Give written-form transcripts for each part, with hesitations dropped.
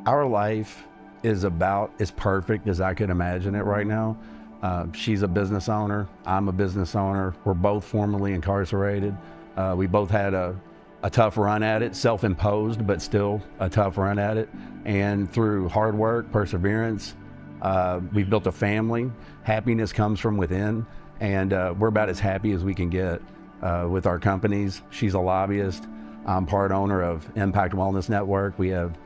Our life is about as perfect as I could imagine it right now. She's a business owner. I'm a business owner. We're both formerly incarcerated. We both had a tough run at it, self-imposed, but still a tough run at it. And through hard work, perseverance, we've built a family. Happiness comes from within, and we're about as happy as we can get with our companies. She's a lobbyist. I'm part owner of Impact Wellness Network. We have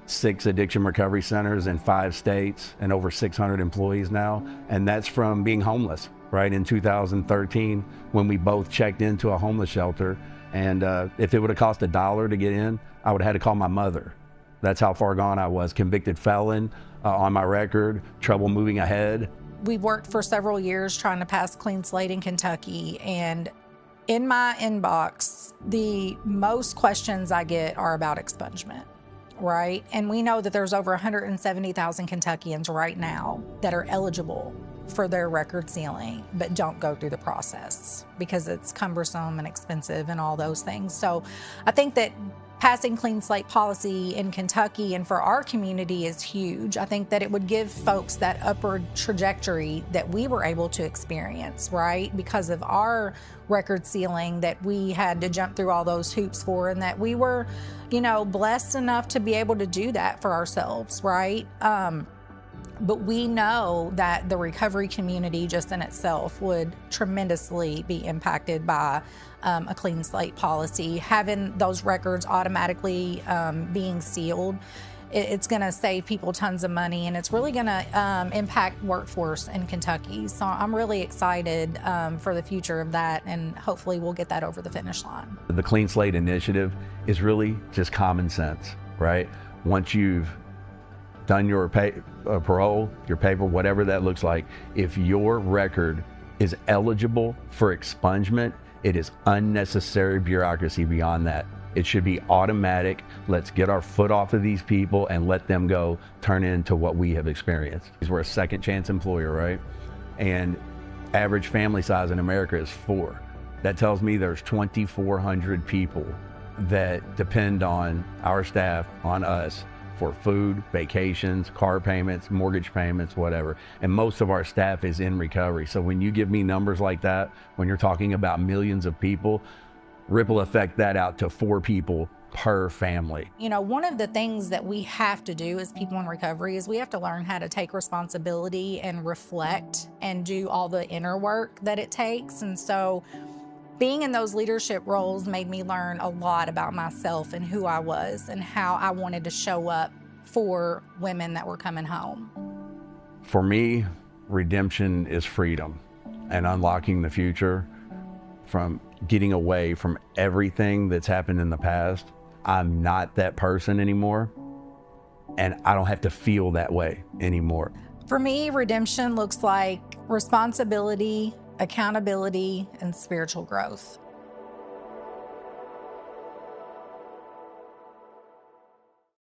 6 addiction recovery centers in 5 states and over 600 employees now. And that's from being homeless, right? In 2013, when we both checked into a homeless shelter. And if it would have cost $1 to get in, I would have had to call my mother. That's how far gone I was. Convicted felon on my record, trouble moving ahead. We've worked for several years trying to pass Clean Slate in Kentucky, and in my inbox, the most questions I get are about expungement, right? And we know that there's over 170,000 Kentuckians right now that are eligible for their record sealing, but don't go through the process because it's cumbersome and expensive and all those things. So I think that passing Clean Slate policy in Kentucky and for our community is huge. I think that it would give folks that upward trajectory that we were able to experience, right? Because of our record sealing that we had to jump through all those hoops for, and that we were, blessed enough to be able to do that for ourselves, right? But we know that the recovery community just in itself would tremendously be impacted by a Clean Slate policy. Having those records automatically being sealed, it's going to save people tons of money, and it's really going to impact workforce in Kentucky. So I'm really excited for the future of that, and hopefully we'll get that over the finish line. The Clean Slate Initiative is really just common sense, right? Once you've done your parole, your paper, whatever that looks like, if your record is eligible for expungement, it is unnecessary bureaucracy beyond that. It should be automatic. Let's get our foot off of these people and let them go turn into what we have experienced. We're a second chance employer, right? And average family size in America is 4. That tells me there's 2,400 people that depend on our staff, on us, for food, vacations, car payments, mortgage payments, whatever. And most of our staff is in recovery. So when you give me numbers like that, when you're talking about millions of people, ripple effect that out to 4 people per family. One of the things that we have to do as people in recovery is we have to learn how to take responsibility and reflect and do all the inner work that it takes. And so being in those leadership roles made me learn a lot about myself and who I was and how I wanted to show up for women that were coming home. For me, redemption is freedom and unlocking the future from getting away from everything that's happened in the past. I'm not that person anymore, and I don't have to feel that way anymore. For me, redemption looks like responsibility, accountability, and spiritual growth.